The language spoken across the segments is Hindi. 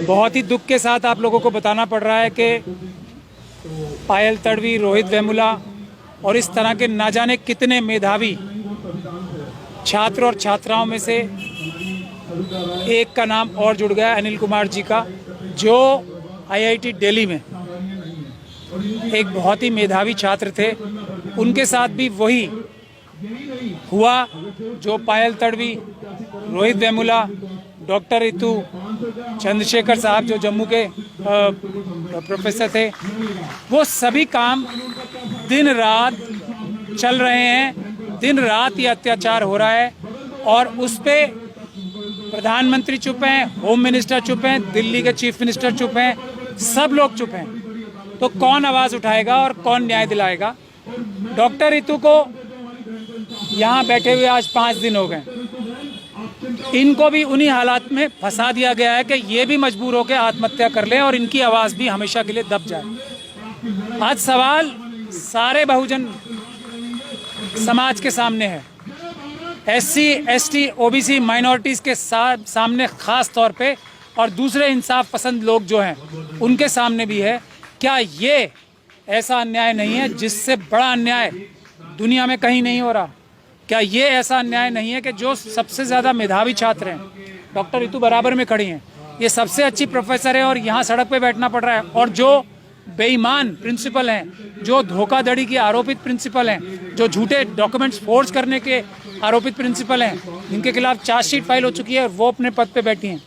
बहुत ही दुख के साथ आप लोगों को बताना पड़ रहा है कि पायल तड़वी, रोहित वेमुला और इस तरह के ना जाने कितने मेधावी छात्र और छात्राओं में से एक का नाम और जुड़ गया, अनिल कुमार जी का, जो आईआईटी दिल्ली में एक बहुत ही मेधावी छात्र थे। उनके साथ भी वही हुआ जो पायल तड़वी, रोहित वेमुला, डॉक्टर रितु, चंद्रशेखर साहब जो जम्मू के प्रोफेसर थे, वो सभी काम दिन रात चल रहे हैं। दिन रात ये अत्याचार हो रहा है और उस पे प्रधानमंत्री चुप हैं, होम मिनिस्टर चुप हैं, दिल्ली के चीफ मिनिस्टर चुप हैं, सब लोग चुप हैं। तो कौन आवाज़ उठाएगा और कौन न्याय दिलाएगा? डॉक्टर रितु को यहाँ बैठे हुए आज 5 दिन हो गए। इनको भी उन्हीं हालात में फंसा दिया गया है कि ये भी मजबूर होकर आत्महत्या कर लें और इनकी आवाज़ भी हमेशा के लिए दब जाए। आज सवाल सारे बहुजन समाज के सामने है, SC, ST, OBC माइनॉरिटीज़ के सामने ख़ास तौर पे, और दूसरे इंसाफ पसंद लोग जो हैं उनके सामने भी है। क्या ये ऐसा अन्याय नहीं है जिससे बड़ा अन्याय दुनिया में कहीं नहीं हो रहा? क्या ये ऐसा अन्याय नहीं है कि जो सबसे ज़्यादा मेधावी छात्र हैं, डॉक्टर रितु बराबर में खड़ी हैं, ये सबसे अच्छी प्रोफेसर है और यहाँ सड़क पे बैठना पड़ रहा है, और जो बेईमान प्रिंसिपल हैं, जो धोखाधड़ी के आरोपित प्रिंसिपल हैं, जो झूठे डॉक्यूमेंट्स फोर्ज करने के आरोपित प्रिंसिपल हैं, जिनके खिलाफ चार्जशीट फाइल हो चुकी है, वो अपने पद पे बैठी हैं।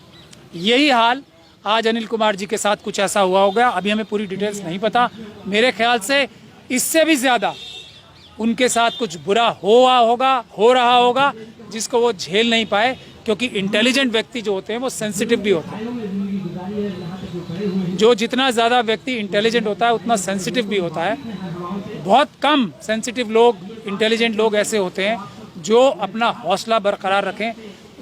यही हाल आज अनिल कुमार जी के साथ कुछ ऐसा हुआ होगा। अभी हमें पूरी डिटेल्स नहीं पता। मेरे ख्याल से इससे भी ज़्यादा उनके साथ कुछ बुरा हो रहा होगा जिसको वो झेल नहीं पाए, क्योंकि इंटेलिजेंट व्यक्ति जो होते हैं वो सेंसिटिव भी होते हैं। जो जितना ज़्यादा व्यक्ति इंटेलिजेंट होता है उतना सेंसिटिव भी होता है। बहुत कम सेंसिटिव लोग, इंटेलिजेंट लोग ऐसे होते हैं जो अपना हौसला बरकरार रखें,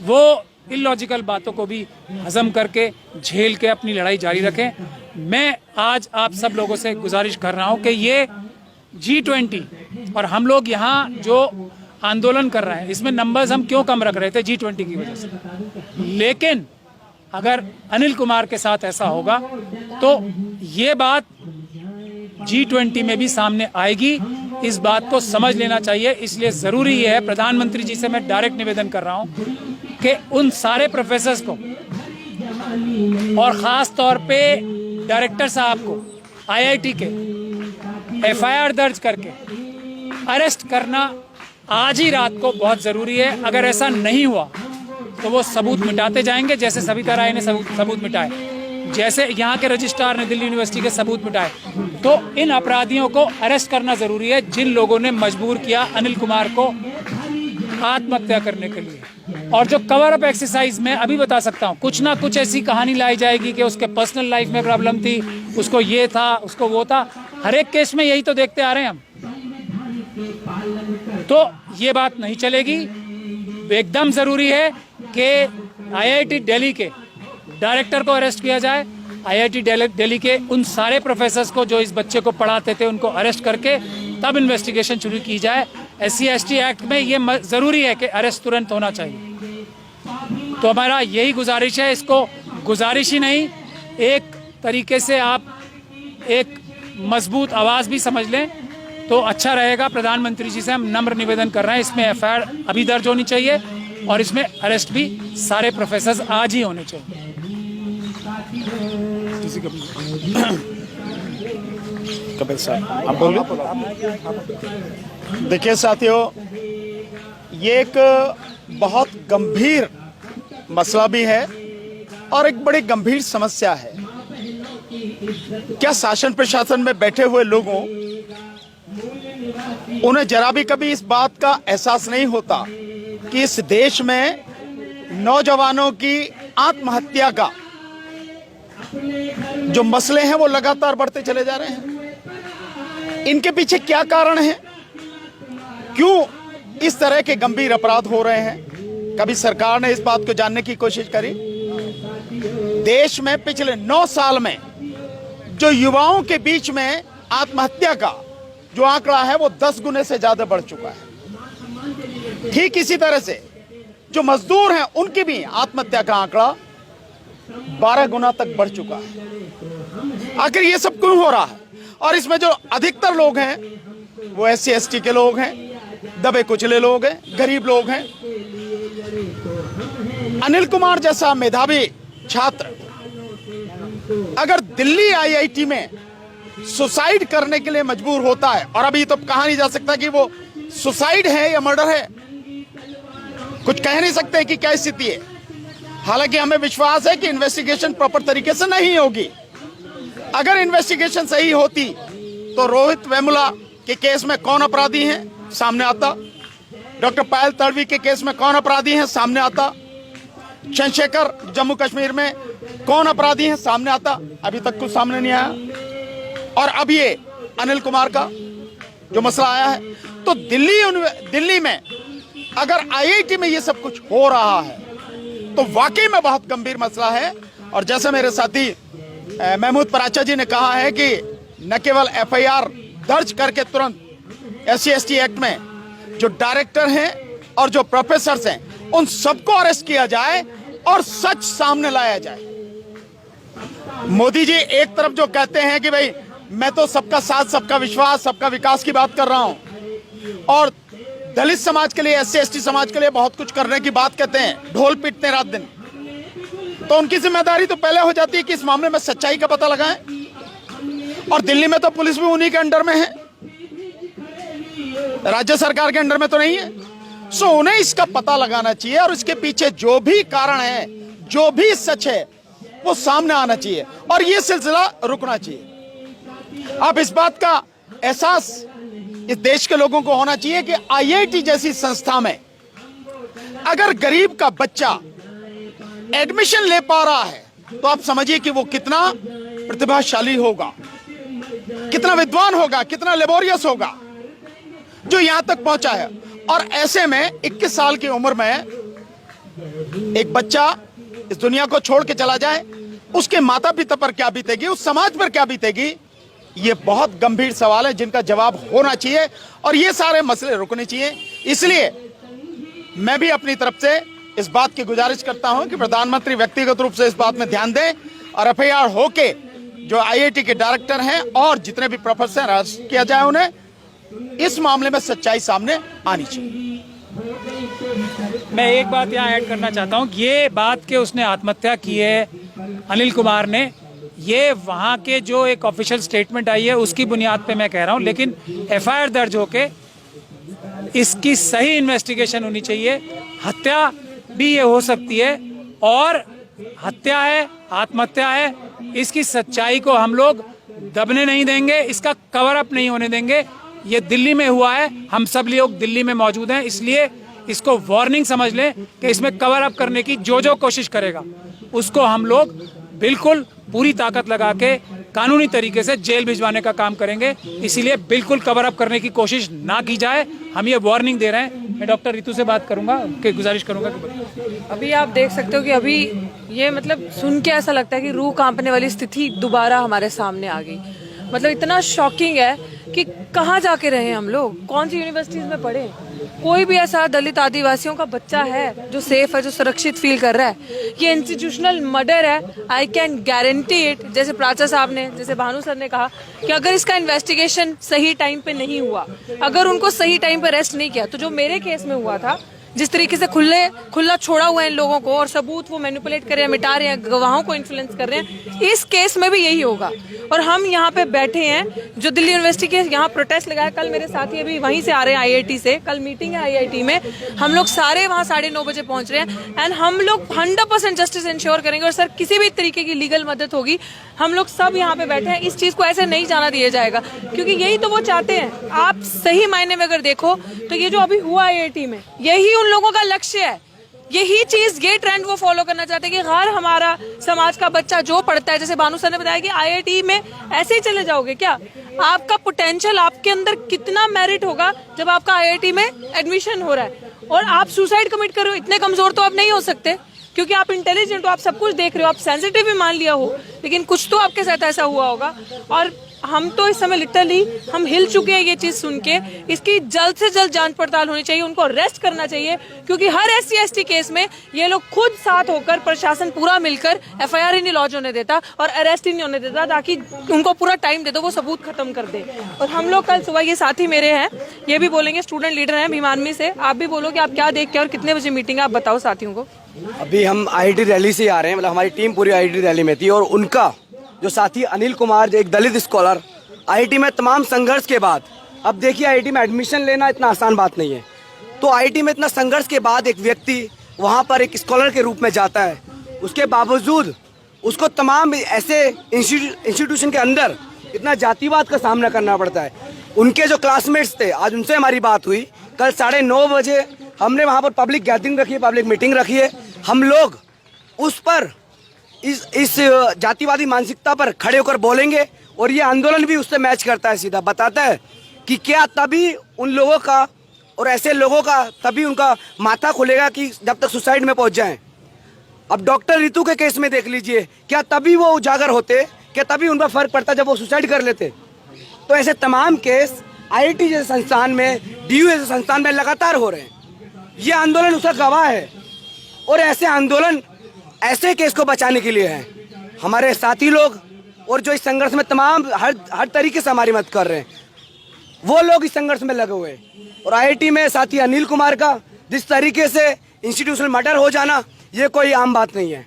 वो इलॉजिकल बातों को भी हजम करके झेल के अपनी लड़ाई जारी रखें। मैं आज आप सब लोगों से गुजारिश कर रहा हूं कि ये G20 और हम लोग यहाँ जो आंदोलन कर रहे हैं, इसमें नंबर्स हम क्यों कम रख रहे थे? G20 की वजह से। लेकिन अगर अनिल कुमार के साथ ऐसा होगा तो ये बात G20 में भी सामने आएगी। इस बात को समझ लेना चाहिए। इसलिए ज़रूरी है, प्रधानमंत्री जी से मैं डायरेक्ट निवेदन कर रहा हूँ कि उन सारे प्रोफेसर्स को और ख़ास तौर पे डायरेक्टर साहब को IIT के FIR दर्ज करके अरेस्ट करना आज ही रात को बहुत ज़रूरी है। अगर ऐसा नहीं हुआ तो वो सबूत मिटाते जाएंगे, जैसे सविता राय ने सबूत मिटाए, जैसे यहाँ के रजिस्ट्रार ने दिल्ली यूनिवर्सिटी के सबूत मिटाए। तो इन अपराधियों को अरेस्ट करना ज़रूरी है, जिन लोगों ने मजबूर किया अनिल कुमार को आत्महत्या करने के लिए। और जो कवर अप एक्सरसाइज में अभी बता सकता हूँ, कुछ ना कुछ ऐसी कहानी लाई जाएगी कि उसके पर्सनल लाइफ में प्रॉब्लम थी, उसको ये था, उसको वो था। हर एक केस में यही तो देखते आ रहे हैं हम। तो ये बात नहीं चलेगी। एकदम ज़रूरी है कि IIT दिल्ली के डायरेक्टर को अरेस्ट किया जाए, IIT दिल्ली के उन सारे प्रोफेसर्स को जो इस बच्चे को पढ़ाते थे उनको अरेस्ट करके तब इन्वेस्टिगेशन शुरू की जाए। SC ST एक्ट में ये ज़रूरी है कि अरेस्ट तुरंत होना चाहिए। तो हमारा यही गुजारिश है। इसको गुजारिश ही नहीं, एक तरीके से आप एक मजबूत आवाज़ भी समझ लें तो अच्छा रहेगा। प्रधानमंत्री जी से हम नम्र निवेदन कर रहे हैं, इसमें FIR अभी दर्ज होनी चाहिए और इसमें अरेस्ट भी सारे प्रोफेसर्स आज ही होने चाहिए। कपिल साहब आप बोलिए। देखिए साथियों, ये एक बहुत गंभीर मसला भी है और एक बड़ी गंभीर समस्या है। क्या शासन प्रशासन में बैठे हुए लोगों उन्हें जरा भी कभी इस बात का एहसास नहीं होता कि इस देश में नौजवानों की आत्महत्या का जो मसले हैं वो लगातार बढ़ते चले जा रहे हैं? इनके पीछे क्या कारण है? क्यों इस तरह के गंभीर अपराध हो रहे हैं? कभी सरकार ने इस बात को जानने की कोशिश करी? देश में पिछले 9 साल में जो युवाओं के बीच में आत्महत्या का जो आंकड़ा है वो 10 गुने से ज्यादा बढ़ चुका है। ठीक इसी तरह से जो मजदूर हैं उनकी भी आत्महत्या का आंकड़ा 12 गुना तक बढ़ चुका है। आखिर ये सब क्यों हो रहा है? और इसमें जो अधिकतर लोग हैं वो SC ST के लोग हैं, दबे कुचले लोग हैं, गरीब लोग हैं। अनिल कुमार जैसा मेधावी छात्र अगर दिल्ली IIT में सुसाइड करने के लिए मजबूर होता है, और अभी तो कहा नहीं जा सकता कि वो सुसाइड है या मर्डर है, कुछ कह नहीं सकते कि क्या स्थिति है। हालांकि हमें विश्वास है कि इन्वेस्टिगेशन प्रॉपर तरीके से नहीं होगी। अगर इन्वेस्टिगेशन सही होती तो रोहित वेमुला के केस में कौन अपराधी हैं सामने आता, डॉक्टर पायल तड़वी के केस में कौन अपराधी हैं सामने आता, चंद्रशेखर जम्मू कश्मीर में कौन अपराधी हैं सामने आता। अभी तक कुछ सामने नहीं आया। और अब ये अनिल कुमार का जो मसला आया है, तो दिल्ली में अगर IIT में ये सब कुछ हो रहा है तो वाकई में बहुत गंभीर मसला है। और जैसे मेरे साथी महमूद पराचा जी ने कहा है कि न केवल FIR दर्ज करके तुरंत SC ST एक्ट में जो डायरेक्टर हैं और जो प्रोफेसर हैं उन सबको अरेस्ट किया जाए और सच सामने लाया जाए। मोदी जी एक तरफ जो कहते हैं कि भाई मैं तो सबका साथ, सबका विश्वास, सबका विकास की बात कर रहा हूं, और दलित समाज के लिए, SC ST समाज के लिए बहुत कुछ करने की बात कहते हैं, ढोल पीटते हैं रात दिन, तो उनकी जिम्मेदारी तो पहले हो जाती है कि इस मामले में सच्चाई का पता लगाएं। और दिल्ली में तो पुलिस भी उन्हीं के अंडर में है, राज्य सरकार के अंडर में तो नहीं है। सो उन्हें इसका पता लगाना चाहिए और इसके पीछे जो भी कारण है, जो भी सच है, वो सामने आना चाहिए और ये सिलसिला रुकना चाहिए। अब इस बात का एहसास इस देश के लोगों को होना चाहिए कि IIT जैसी संस्था में अगर गरीब का बच्चा एडमिशन ले पा रहा है तो आप समझिए कि वो कितना प्रतिभाशाली होगा, कितना विद्वान होगा, कितना लेबोरियस होगा जो यहां तक पहुंचा है। और ऐसे में 21 साल की उम्र में एक बच्चा इस दुनिया को छोड़ के चला जाए, उसके माता पिता पर क्या बीतेगी, उस समाज पर क्या बीतेगी, ये बहुत गंभीर सवाल है जिनका जवाब होना चाहिए और ये सारे मसले रुकने चाहिए। इसलिए मैं भी अपनी तरफ से इस बात की गुजारिश करता हूं कि प्रधानमंत्री व्यक्तिगत रूप से इस बात में ध्यान दें और FIR होके जो IIT के डायरेक्टर हैं और जितने भी प्रोफेसर अरेस्ट किया जाए, उन्हें इस मामले में सच्चाई सामने आनी चाहिए। मैं एक बात यहाँ ऐड करना चाहता हूँ, ये बात कि उसने आत्महत्या की है अनिल कुमार ने, ये वहाँ के जो एक ऑफिशियल स्टेटमेंट आई है उसकी बुनियाद पे मैं कह रहा हूँ, लेकिन FIR दर्ज होके इसकी सही इन्वेस्टिगेशन होनी चाहिए। हत्या भी ये हो सकती है और हत्या है, आत्महत्या है, इसकी सच्चाई को हम लोग दबने नहीं देंगे, इसका कवर अप नहीं होने देंगे। ये दिल्ली में हुआ है, हम सब लोग दिल्ली में मौजूद हैं, इसलिए इसको वार्निंग समझ लें कि इसमें कवर अप करने की जो कोशिश करेगा उसको हम लोग बिल्कुल पूरी ताकत लगा के कानूनी तरीके से जेल भिजवाने का काम करेंगे। इसीलिए बिल्कुल कवर अप करने की कोशिश ना की जाए, हम ये वार्निंग दे रहे हैं। मैं डॉक्टर रितु से बात करूंगा, कि गुजारिश करूंगा कि अभी आप देख सकते हो कि अभी ये मतलब सुन के ऐसा लगता है कि रूह कांपने वाली स्थिति दोबारा हमारे सामने आ गई। मतलब इतना शॉकिंग है कि कहाँ जाके रहे हम लोग, कौन सी यूनिवर्सिटीज में पढ़े। कोई भी ऐसा दलित आदिवासियों का बच्चा है जो सेफ है, जो सुरक्षित फील कर रहा है। ये इंस्टीट्यूशनल मर्डर है, आई कैन गारंटी इट। जैसे प्राचा साहब ने, जैसे भानु सर ने कहा कि अगर इसका इन्वेस्टिगेशन सही टाइम पे नहीं हुआ, अगर उनको सही टाइम पे अरेस्ट नहीं किया, तो जो मेरे केस में हुआ था, जिस तरीके से खुला छोड़ा हुआ है इन लोगों को और सबूत वो मैनिपुलेट कर रहे हैं, मिटा रहे हैं, गवाहों को इन्फ्लुएंस कर रहे हैं, इस केस में भी यही होगा। और हम यहाँ पे बैठे हैं जो दिल्ली यूनिवर्सिटी के यहाँ प्रोटेस्ट लगाया, कल मेरे साथी अभी वहीं से आ रहे हैं IIT से, कल मीटिंग है IIT में, हम लोग सारे वहाँ 9:30 बजे पहुंच रहे हैं एंड हम लोग 100% जस्टिस इंश्योर करेंगे। और सर किसी भी तरीके की लीगल मदद होगी, हम लोग सब यहाँ पे बैठे हैं, इस चीज को ऐसे नहीं जाना दिया जाएगा, क्योंकि यही तो वो चाहते हैं। आप सही मायने में अगर देखो तो ये जो अभी हुआ IIT में, यही उन लोगों का लक्ष्य है, यही चीज, ये ट्रेंड वो फॉलो करना चाहते हैं कि हर हमारा समाज का बच्चा जो पढ़ता है, जैसे भानु सर ने बताया कि IIT में ऐसे ही चले जाओगे क्या? आपका पोटेंशियल, आपके अंदर कितना मेरिट होगा जब आपका IIT में एडमिशन हो रहा है और आप सुसाइड कमिट कर रहे हो। इतने कमजोर तो आप नहीं हो सकते, क्योंकि आप इंटेलिजेंट हो, आप सब कुछ देख रहे हो, आप सेंसिटिव भी मान लिया हो, लेकिन कुछ तो आपके साथ ऐसा हुआ होगा। और हम तो इस समय लिटरली हम हिल चुके हैं ये चीज सुन के। इसकी जल्द से जल्द जांच पड़ताल होनी चाहिए, उनको अरेस्ट करना चाहिए, क्योंकि हर SC/ST केस में ये लोग खुद साथ होकर, प्रशासन पूरा मिलकर FIR ही नहीं लॉन्च होने देता और अरेस्ट ही नहीं होने देता, ताकि उनको पूरा टाइम दे दो, वो सबूत खत्म कर दे। और हम लोग कल सुबह, ये साथी मेरे हैं, ये भी बोलेंगे, स्टूडेंट लीडर हैं भीम आर्मी से, आप भी बोलो कि आप क्या देख के और कितने बजे मीटिंग है, आप बताओ साथियों को। अभी हम IIT रैली से आ रहे हैं, मतलब हमारी टीम पूरी IIT रैली में थी, और उनका जो साथी अनिल कुमार, जो एक दलित स्कॉलर, IIT में तमाम संघर्ष के बाद, अब देखिए IIT में एडमिशन लेना इतना आसान बात नहीं है, तो IIT में इतना संघर्ष के बाद एक व्यक्ति वहाँ पर एक स्कॉलर के रूप में जाता है, उसके बावजूद उसको तमाम ऐसे इंस्टीट्यूशन के अंदर इतना जातिवाद का सामना करना पड़ता है। उनके जो क्लासमेट्स थे, आज उनसे हमारी बात हुई, कल 9:30 बजे हमने वहाँ पर पब्लिक गैदरिंग रखी है, पब्लिक मीटिंग रखी है, हम लोग उस पर इस जातिवादी मानसिकता पर खड़े होकर बोलेंगे, और ये आंदोलन भी उससे मैच करता है, सीधा बताता है कि क्या तभी उन लोगों का और ऐसे लोगों का तभी उनका माथा खुलेगा कि जब तक सुसाइड में पहुंच जाएं। अब डॉक्टर रितु के केस में देख लीजिए, क्या तभी वो उजागर होते, क्या तभी उन पर फर्क पड़ता जब वो सुसाइड कर लेते? तो ऐसे तमाम केस IIT जैसे संस्थान में, DU जैसे संस्थान में लगातार हो रहे हैं। ये आंदोलन उसका गवाह है, और ऐसे आंदोलन ऐसे केस को बचाने के लिए है। हमारे साथी लोग और जो इस संघर्ष में तमाम हर तरीके से हमारी मदद कर रहे हैं, वो लोग इस संघर्ष में लगे हुए हैं। और IIT में साथी अनिल कुमार का जिस तरीके से इंस्टीट्यूशनल मर्डर हो जाना, ये कोई आम बात नहीं है।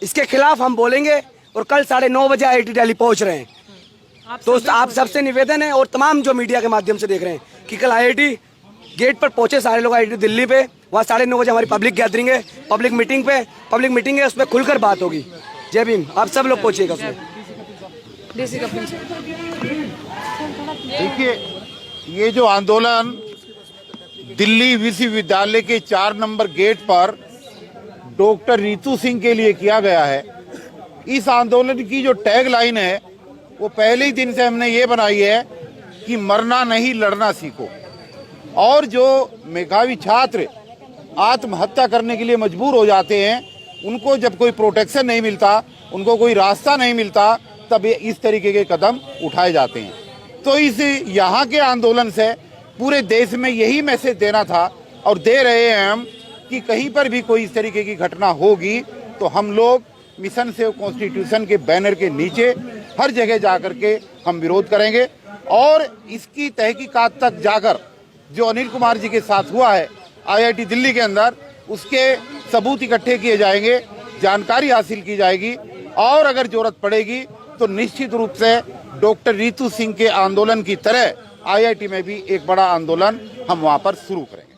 इसके खिलाफ हम बोलेंगे, और कल 9:30 बजे IIT दिल्ली पहुंच रहे हैं। तो आप सबसे निवेदन है, और तमाम जो मीडिया के माध्यम से देख रहे हैं, कि कल IIT गेट पर पहुंचे सारे लोग IIT दिल्ली पे। वहाँ 9:30 बजे हमारी पब्लिक गैदरिंग है, पब्लिक मीटिंग है, उसमें खुलकर बात होगी। जय भीम, आप सब लोग पहुंचिएगा उसमें। देखिए, ये जो आंदोलन दिल्ली विश्वविद्यालय के 4 नंबर गेट पर डॉक्टर रितु सिंह के लिए किया गया है, इस आंदोलन की जो टैग लाइन है, वो पहले ही दिन से हमने ये बनाई है कि मरना नहीं, लड़ना सीखो। और जो मेधावी छात्र आत्महत्या करने के लिए मजबूर हो जाते हैं, उनको जब कोई प्रोटेक्शन नहीं मिलता, उनको कोई रास्ता नहीं मिलता, तब इस तरीके के कदम उठाए जाते हैं। तो इस यहाँ के आंदोलन से पूरे देश में यही मैसेज देना था, और दे रहे हैं हम, कि कहीं पर भी कोई इस तरीके की घटना होगी तो हम लोग मिशन सेव कॉन्स्टिट्यूशन के बैनर के नीचे हर जगह जाकर के हम विरोध करेंगे, और इसकी तहकीकात तक जाकर जो अनिल कुमार जी के साथ हुआ है IIT दिल्ली के अंदर, उसके सबूत इकट्ठे किए जाएंगे, जानकारी हासिल की जाएगी, और अगर जरूरत पड़ेगी तो निश्चित रूप से डॉक्टर रितु सिंह के आंदोलन की तरह IIT में भी एक बड़ा आंदोलन हम वहां पर शुरू करेंगे।